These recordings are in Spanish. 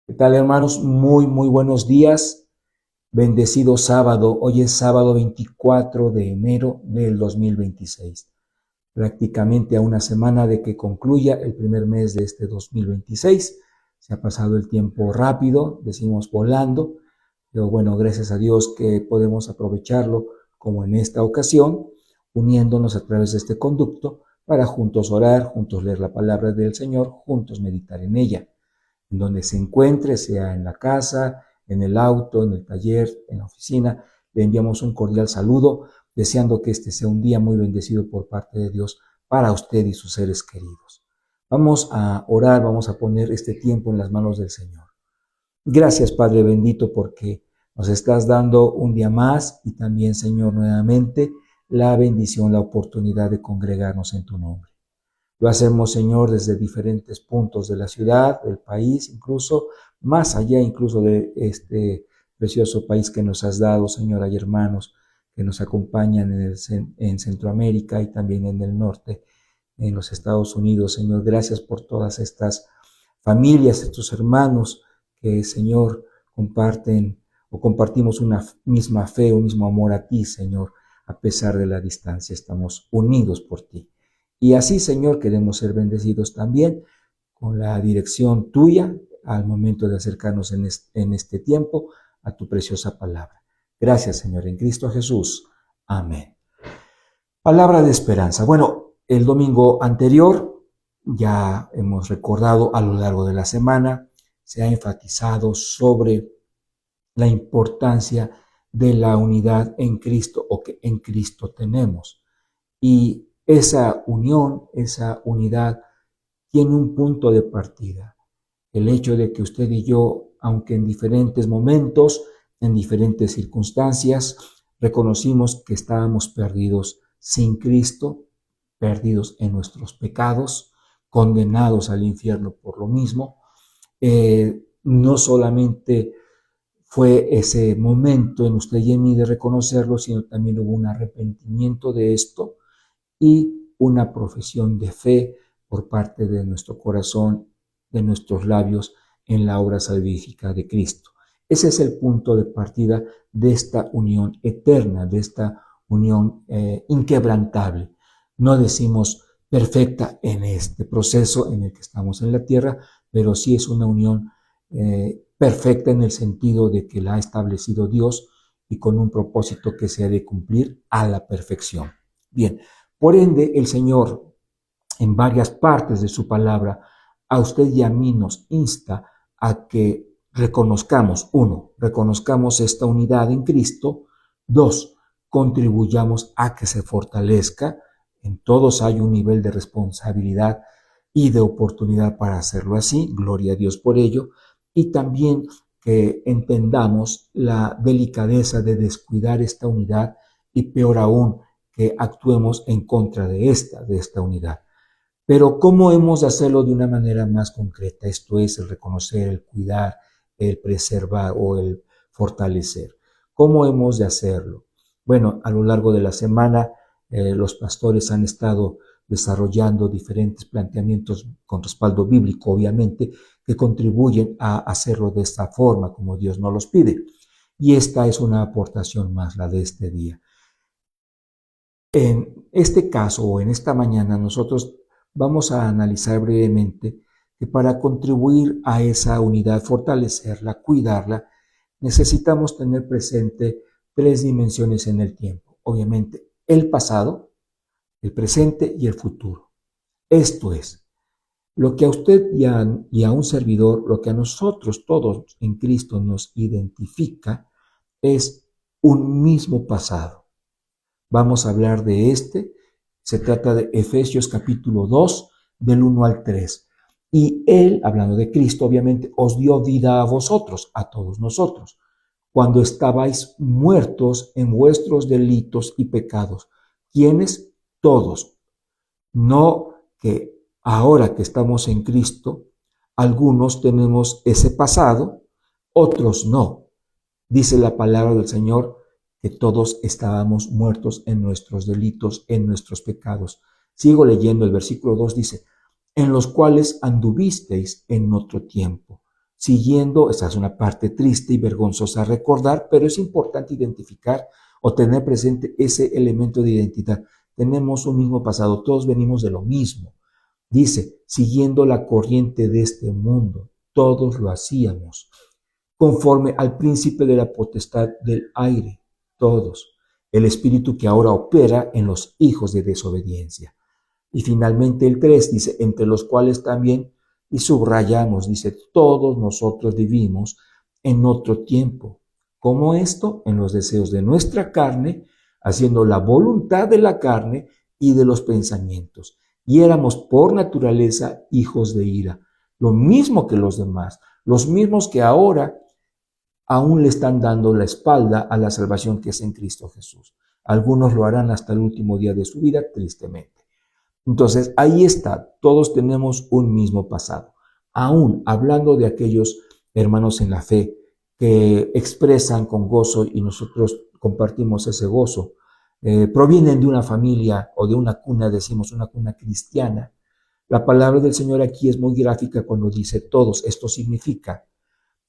¿Qué tal, hermanos? Muy buenos días. Bendecido sábado. Hoy es sábado 24 de enero del 2026. Prácticamente a una semana de que concluya el primer mes de este 2026. Se ha pasado el tiempo rápido, decimos volando, pero bueno, gracias a Dios que podemos aprovecharlo como en esta ocasión, uniéndonos a través de este conducto para juntos orar, juntos leer la palabra del Señor, juntos meditar en ella en donde se encuentre, sea en la casa, en el auto, en el taller, en la oficina. Le enviamos un cordial saludo, deseando que este sea un día muy bendecido por parte de Dios para usted y sus seres queridos. Vamos a orar, vamos a poner este tiempo en las manos del Señor. Gracias, Padre bendito, porque nos estás dando un día más y también, Señor, nuevamente la bendición, la oportunidad de congregarnos en tu nombre. Lo hacemos, Señor, desde diferentes puntos de la ciudad, del país, incluso más allá incluso de este precioso país que nos has dado, Señor. Hay hermanos que nos acompañan en Centroamérica y también en el norte, en los Estados Unidos. Señor, gracias por todas estas familias, estos hermanos que, Señor, comparten o compartimos una misma fe, un mismo amor a ti, Señor. A pesar de la distancia, estamos unidos por ti. Y así, Señor, queremos ser bendecidos también con la dirección tuya al momento de acercarnos en este tiempo a tu preciosa palabra. Gracias, Señor, en Cristo Jesús. Amén. Palabra de esperanza. Bueno, el domingo anterior ya hemos recordado a lo largo de la semana, se ha enfatizado sobre la importancia de la unidad en Cristo o que en Cristo tenemos. Y esa unión, esa unidad tiene un punto de partida. El hecho de que usted y yo, aunque en diferentes momentos, en diferentes circunstancias, reconocimos que estábamos perdidos sin Cristo, perdidos en nuestros pecados, condenados al infierno por lo mismo. No solamente fue ese momento en usted y en mí de reconocerlo, sino también hubo un arrepentimiento de esto y una profesión de fe por parte de nuestro corazón, de nuestros labios, en la obra salvífica de Cristo. Ese es el punto de partida de esta unión eterna, de esta unión inquebrantable. No decimos perfecta en este proceso en el que estamos en la tierra, pero sí es una unión perfecta en el sentido de que la ha establecido Dios y con un propósito que se ha de cumplir a la perfección. Bien, por ende, el Señor, en varias partes de su palabra, a usted y a mí nos insta a que reconozcamos, uno, reconozcamos esta unidad en Cristo, dos, contribuyamos a que se fortalezca. En todos hay un nivel de responsabilidad y de oportunidad para hacerlo así, gloria a Dios por ello, y también que entendamos la delicadeza de descuidar esta unidad y peor aún, que actuemos en contra de esta unidad. Pero ¿cómo hemos de hacerlo de una manera más concreta? Esto es el reconocer, el cuidar, el preservar o el fortalecer. ¿Cómo hemos de hacerlo? Bueno, a lo largo de la semana los pastores han estado desarrollando diferentes planteamientos con respaldo bíblico, obviamente, que contribuyen a hacerlo de esta forma, como Dios nos los pide. Y esta es una aportación más, la de este día. En este caso o en esta mañana nosotros vamos a analizar brevemente que para contribuir a esa unidad, fortalecerla, cuidarla, necesitamos tener presente tres dimensiones en el tiempo. Obviamente, el pasado, el presente y el futuro. Esto es, lo que a usted y a un servidor, lo que a nosotros todos en Cristo nos identifica es un mismo pasado. Vamos a hablar de se trata de Efesios capítulo 2, del 1 al 3. Y Él, hablando de Cristo, obviamente, os dio vida a vosotros, a todos nosotros, cuando estabais muertos en vuestros delitos y pecados. ¿Quiénes? Todos. No que ahora que estamos en Cristo, algunos tenemos ese pasado, otros no. Dice la palabra del Señor que todos estábamos muertos en nuestros delitos, en nuestros pecados. Sigo leyendo el versículo 2, dice, en los cuales anduvisteis en otro tiempo, siguiendo, esta es una parte triste y vergonzosa a recordar, pero es importante identificar o tener presente ese elemento de identidad. Tenemos un mismo pasado, todos venimos de lo mismo. Dice, siguiendo la corriente de este mundo, todos lo hacíamos, conforme al príncipe de la potestad del aire, todos, el espíritu que ahora opera en los hijos de desobediencia. Y finalmente el 3 dice, entre los cuales también, y subrayamos, dice, todos nosotros vivimos en otro tiempo. ¿Cómo esto? En los deseos de nuestra carne, haciendo la voluntad de la carne y de los pensamientos. Y éramos por naturaleza hijos de ira, lo mismo que los demás, los mismos que ahora aún le están dando la espalda a la salvación que es en Cristo Jesús. Algunos lo harán hasta el último día de su vida, tristemente. Entonces, ahí está, todos tenemos un mismo pasado. Aún hablando de aquellos hermanos en la fe que expresan con gozo y nosotros compartimos ese gozo, provienen de una familia o de una cuna, decimos una cuna cristiana. La palabra del Señor aquí es muy gráfica cuando dice todos. Esto significa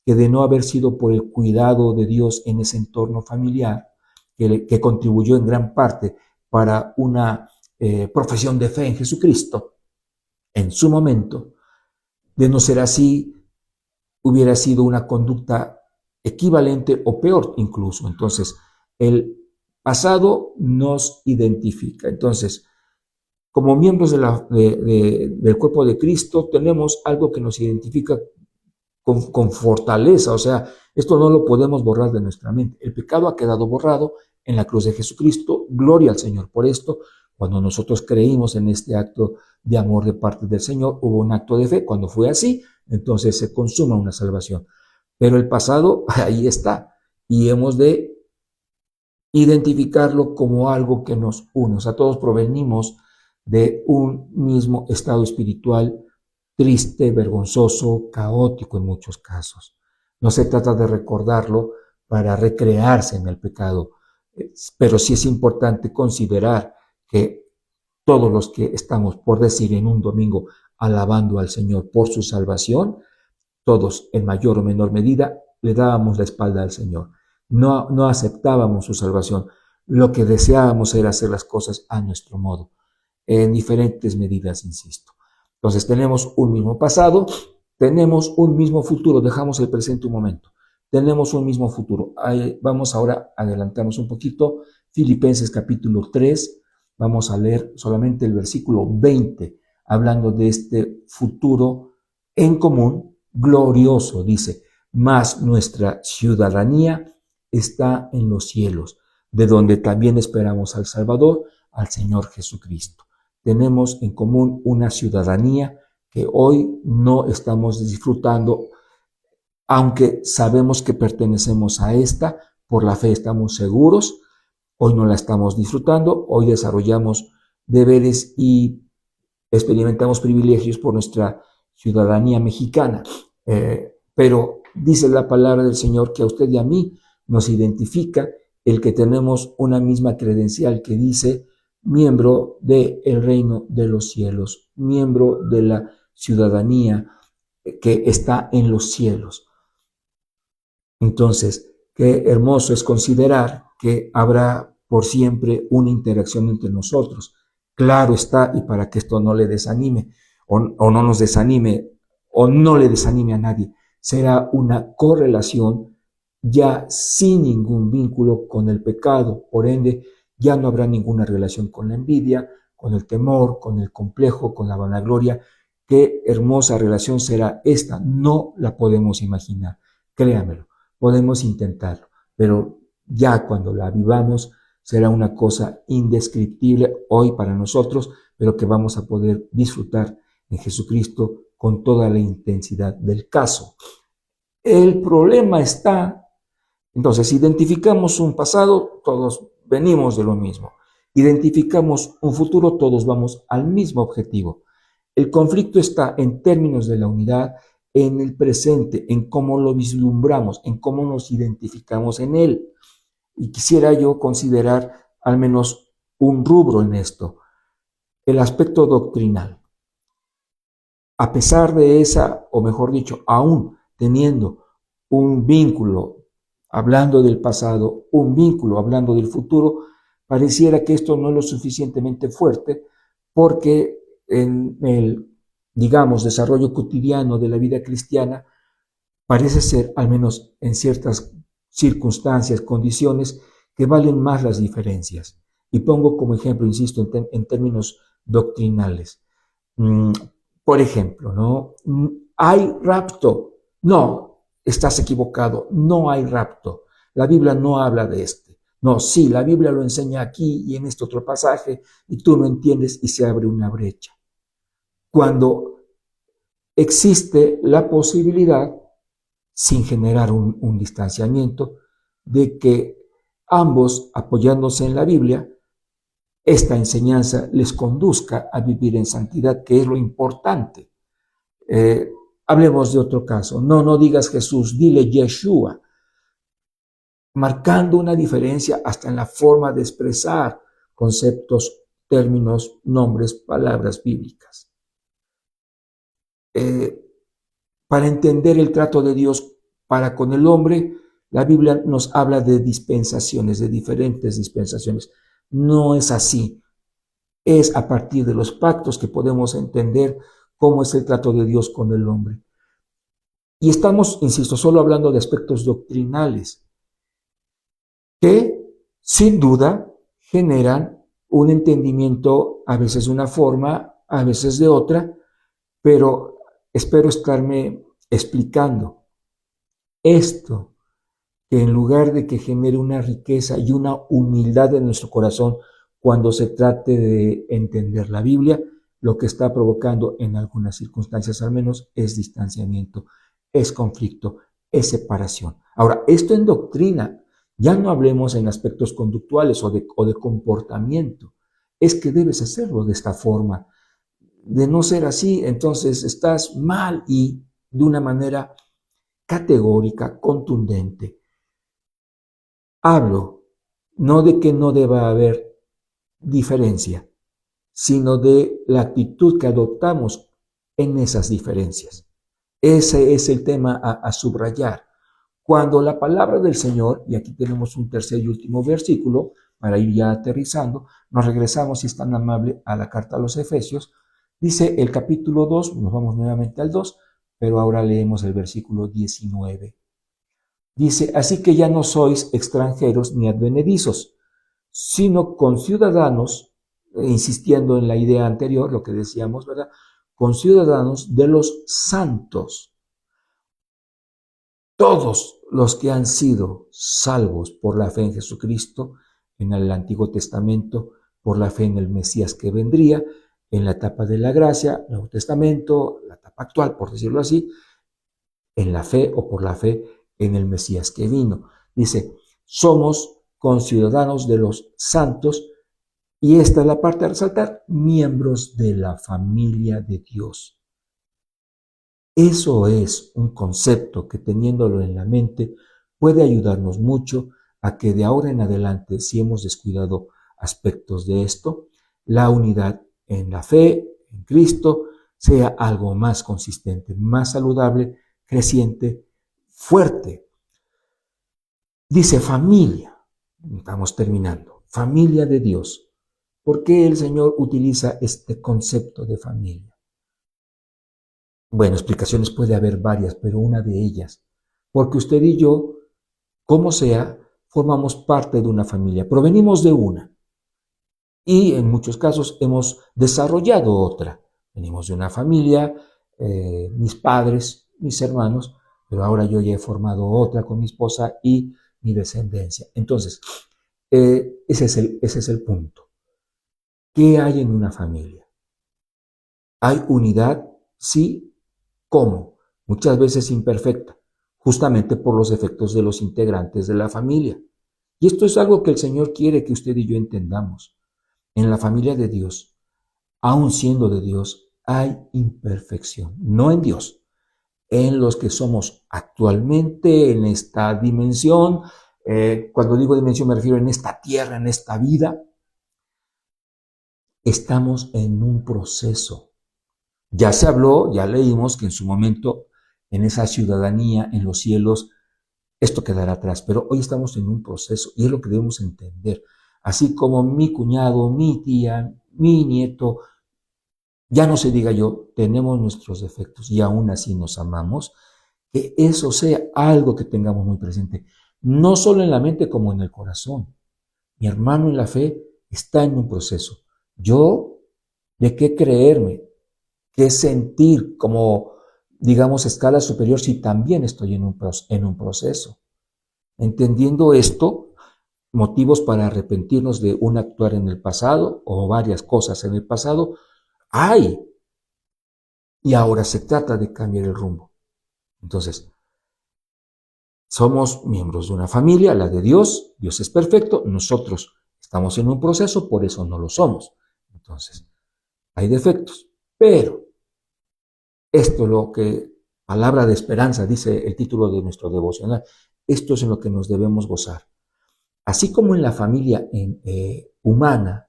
que de no haber sido por el cuidado de Dios en ese entorno familiar, que contribuyó en gran parte para una profesión de fe en Jesucristo, en su momento, de no ser así, hubiera sido una conducta equivalente o peor incluso. Entonces, el pasado nos identifica. Entonces, como miembros del cuerpo de Cristo, tenemos algo que nos identifica con fortaleza. O sea, esto no lo podemos borrar de nuestra mente. El pecado ha quedado borrado en la cruz de Jesucristo. Gloria al Señor por esto. Cuando nosotros creímos en este acto de amor de parte del Señor, hubo un acto de fe. Cuando fue así, entonces se consuma una salvación. Pero el pasado ahí está y hemos de identificarlo como algo que nos une. O sea, todos provenimos de un mismo estado espiritual triste, vergonzoso, caótico en muchos casos. No se trata de recordarlo para recrearse en el pecado, pero sí es importante considerar que todos los que estamos, por decir, en un domingo alabando al Señor por su salvación, todos en mayor o menor medida le dábamos la espalda al Señor. No aceptábamos su salvación. Lo que deseábamos era hacer las cosas a nuestro modo, en diferentes medidas, insisto. Entonces tenemos un mismo pasado, tenemos un mismo futuro. Dejamos el presente un momento. Tenemos un mismo futuro. Vamos ahora a adelantarnos un poquito. Filipenses capítulo 3. Vamos a leer solamente el versículo 20, hablando de este futuro en común, glorioso, dice, mas nuestra ciudadanía está en los cielos, de donde también esperamos al Salvador, al Señor Jesucristo. Tenemos en común una ciudadanía que hoy no estamos disfrutando, aunque sabemos que pertenecemos a esta, por la fe estamos seguros, hoy no la estamos disfrutando, hoy desarrollamos deberes y experimentamos privilegios por nuestra ciudadanía mexicana, pero dice la palabra del Señor que a usted y a mí nos identifica el que tenemos una misma credencial que dice miembro del reino de los cielos, miembro de la ciudadanía que está en los cielos. Entonces, qué hermoso es considerar que habrá por siempre una interacción entre nosotros. Claro está, y para que esto no le desanime, o no nos desanime, o no le desanime a nadie, será una correlación ya sin ningún vínculo con el pecado. Por ende, ya no habrá ninguna relación con la envidia, con el temor, con el complejo, con la vanagloria. Qué hermosa relación será esta. No la podemos imaginar, créamelo. Podemos intentarlo, pero ya cuando la vivamos será una cosa indescriptible hoy para nosotros, pero que vamos a poder disfrutar en Jesucristo con toda la intensidad del caso. El problema está, entonces, identificamos un pasado, todos venimos de lo mismo. Identificamos un futuro, todos vamos al mismo objetivo. El conflicto está en términos de la unidad, en el presente, en cómo lo vislumbramos, en cómo nos identificamos en él. Y quisiera yo considerar al menos un rubro en esto, el aspecto doctrinal. A pesar de esa, o mejor dicho, aún teniendo un vínculo hablando del pasado, un vínculo hablando del futuro, pareciera que esto no es lo suficientemente fuerte porque en el, digamos, desarrollo cotidiano de la vida cristiana parece ser, al menos en ciertas circunstancias, condiciones, que valen más las diferencias. Y pongo como ejemplo, insisto, en términos doctrinales. Mm, por ejemplo, ¿no? ¿Hay rapto? No, estás equivocado, no hay rapto. La Biblia no habla de este. No, sí, la Biblia lo enseña aquí y en este otro pasaje y tú no entiendes y se abre una brecha. Cuando existe la posibilidad, sin generar un distanciamiento, de que ambos, apoyándose en la Biblia, esta enseñanza les conduzca a vivir en santidad, que es lo importante. Hablemos de otro caso. No digas Jesús, dile Yeshua, marcando una diferencia hasta en la forma de expresar conceptos, términos, nombres, palabras bíblicas. Para entender el trato de Dios para con el hombre, la Biblia nos habla de dispensaciones, de diferentes dispensaciones. No es así. Es a partir de los pactos que podemos entender cómo es el trato de Dios con el hombre. Y estamos, insisto, solo hablando de aspectos doctrinales que, sin duda, generan un entendimiento, a veces de una forma, a veces de otra, pero espero estarme explicando. Esto, que en lugar de que genere una riqueza y una humildad en nuestro corazón cuando se trate de entender la Biblia, lo que está provocando en algunas circunstancias al menos es distanciamiento, es conflicto, es separación. Ahora, esto en doctrina, ya no hablemos en aspectos conductuales o de comportamiento, es que debes hacerlo de esta forma. De no ser así, entonces estás mal y de una manera categórica, contundente. Hablo no de que no deba haber diferencia, sino de la actitud que adoptamos en esas diferencias. Ese es el tema a subrayar. Cuando la palabra del Señor, y aquí tenemos un tercer y último versículo, para ir ya aterrizando, nos regresamos, si es tan amable, a la carta a los Efesios. Dice el capítulo 2, nos vamos nuevamente al 2, pero ahora leemos el versículo 19. Dice, así que ya no sois extranjeros ni advenedizos, sino conciudadanos, insistiendo en la idea anterior, lo que decíamos, ¿verdad? Conciudadanos de los santos. Todos los que han sido salvos por la fe en Jesucristo, en el Antiguo Testamento, por la fe en el Mesías que vendría, en la etapa de la gracia, Nuevo Testamento, la etapa actual, por decirlo así, en la fe o por la fe en el Mesías que vino. Dice, somos conciudadanos de los santos, y esta es la parte a resaltar, miembros de la familia de Dios. Eso es un concepto que, teniéndolo en la mente, puede ayudarnos mucho a que de ahora en adelante, si hemos descuidado aspectos de esto, la unidad en la fe, en Cristo, sea algo más consistente, más saludable, creciente, fuerte. Dice familia, estamos terminando, familia de Dios. ¿Por qué el Señor utiliza este concepto de familia? Bueno, explicaciones puede haber varias, pero una de ellas, porque usted y yo, como sea, formamos parte de una familia, provenimos de una, y en muchos casos hemos desarrollado otra. Venimos de una familia, mis padres, mis hermanos, pero ahora yo ya he formado otra con mi esposa y mi descendencia. Entonces, ese es el punto. ¿Qué hay en una familia? ¿Hay unidad? Sí. ¿Cómo? Muchas veces imperfecta, justamente por los defectos de los integrantes de la familia. Y esto es algo que el Señor quiere que usted y yo entendamos. En la familia de Dios, aun siendo de Dios, hay imperfección. No en Dios, en los que somos actualmente, en esta dimensión. Cuando digo dimensión me refiero en esta tierra, en esta vida. Estamos en un proceso. Ya se habló, ya leímos que en su momento en esa ciudadanía en los cielos, esto quedará atrás. Pero hoy estamos en un proceso y es lo que debemos entender. Así como mi cuñado, mi tía, mi nieto, ya no se diga yo, tenemos nuestros defectos y aún así nos amamos, que eso sea algo que tengamos muy presente, no solo en la mente como en el corazón. Mi hermano en la fe está en un proceso. Yo, ¿de qué creerme? ¿Qué sentir como, digamos, escala superior si también estoy en un proceso? Entendiendo esto, motivos para arrepentirnos de un actuar en el pasado o varias cosas en el pasado, hay. Y ahora se trata de cambiar el rumbo. Entonces, somos miembros de una familia, la de Dios. Dios es perfecto. Nosotros estamos en un proceso, por eso no lo somos. Entonces, hay defectos. Pero esto es lo que, palabra de esperanza, dice el título de nuestro devocional. Esto es en lo que nos debemos gozar. Así como en la familia humana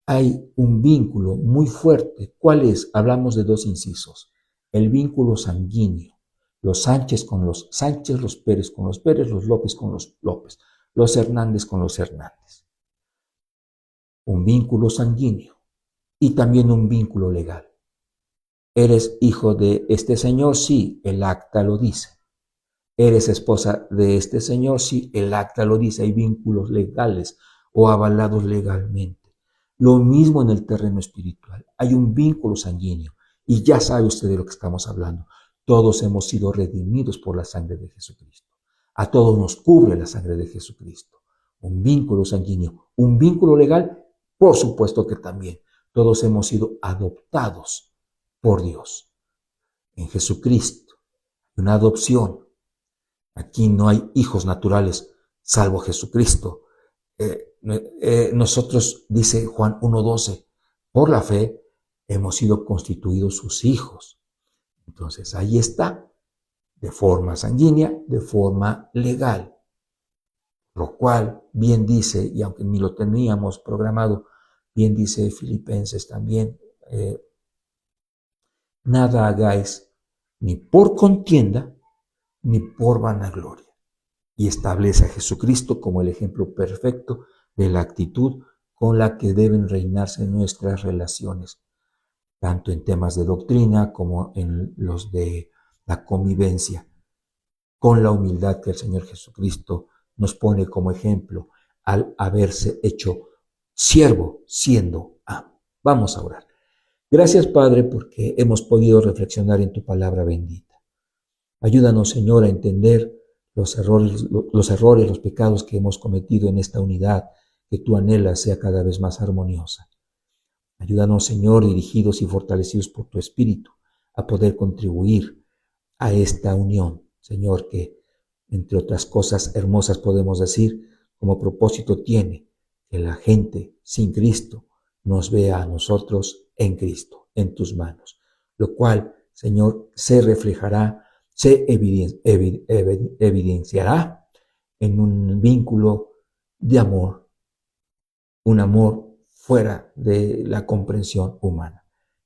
hay un vínculo muy fuerte. ¿Cuál es? Hablamos de dos incisos. El vínculo sanguíneo. Los Sánchez con los Sánchez, los Pérez con los Pérez, los López con los López, los Hernández con los Hernández. Un vínculo sanguíneo y también un vínculo legal. ¿Eres hijo de este señor? Sí, el acta lo dice. ¿Eres esposa de este señor? Sí, el acta lo dice. Hay vínculos legales o avalados legalmente. Lo mismo en el terreno espiritual. Hay un vínculo sanguíneo y ya sabe usted de lo que estamos hablando. Todos hemos sido redimidos por la sangre de Jesucristo. A todos nos cubre la sangre de Jesucristo. Un vínculo sanguíneo, un vínculo legal, por supuesto que también. Todos hemos sido adoptados por Dios. En Jesucristo, una adopción. Aquí no hay hijos naturales, salvo Jesucristo. Nosotros, dice Juan 1:12, por la fe hemos sido constituidos sus hijos. Entonces, ahí está, de forma sanguínea, de forma legal. Lo cual, bien dice, y aunque ni lo teníamos programado, bien dice Filipenses también, nada hagáis ni por contienda, ni por vanagloria. Y establece a Jesucristo como el ejemplo perfecto de la actitud con la que deben reinarse nuestras relaciones, tanto en temas de doctrina como en los de la convivencia, con la humildad que el Señor Jesucristo nos pone como ejemplo al haberse hecho siervo siendo amo. Vamos a orar. Gracias, Padre, porque hemos podido reflexionar en tu palabra bendita. Ayúdanos, Señor, a entender los errores, los pecados que hemos cometido en esta unidad que tú anhelas sea cada vez más armoniosa. Ayúdanos, Señor, dirigidos y fortalecidos por tu Espíritu, a poder contribuir a esta unión, Señor, que, entre otras cosas hermosas podemos decir, como propósito tiene que la gente sin Cristo nos vea a nosotros en Cristo, en tus manos, lo cual, Señor, se reflejará, se evidenciará en un vínculo de amor, un amor fuera de la comprensión humana.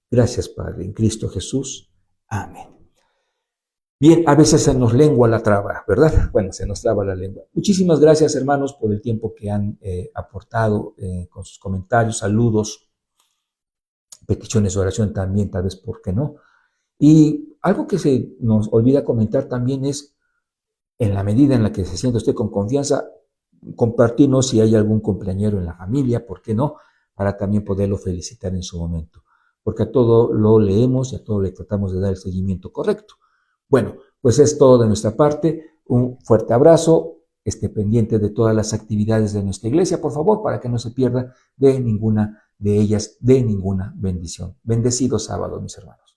Gracias, Padre, en Cristo Jesús. Amén. Bien, a veces se nos lengua la traba, ¿verdad? Bueno, se nos traba la lengua. Muchísimas gracias, hermanos, por el tiempo que han aportado con sus comentarios, saludos, peticiones de oración también, tal vez, ¿por qué no? Y algo que se nos olvida comentar también es, en la medida en la que se siente usted con confianza, compartirnos si hay algún cumpleañero en la familia, ¿por qué no? Para también poderlo felicitar en su momento. Porque a todo lo leemos y a todo le tratamos de dar el seguimiento correcto. Bueno, pues es todo de nuestra parte. Un fuerte abrazo. Esté pendiente de todas las actividades de nuestra iglesia, por favor, para que no se pierda de ninguna de ellas, de ninguna bendición. Bendecido sábado, mis hermanos.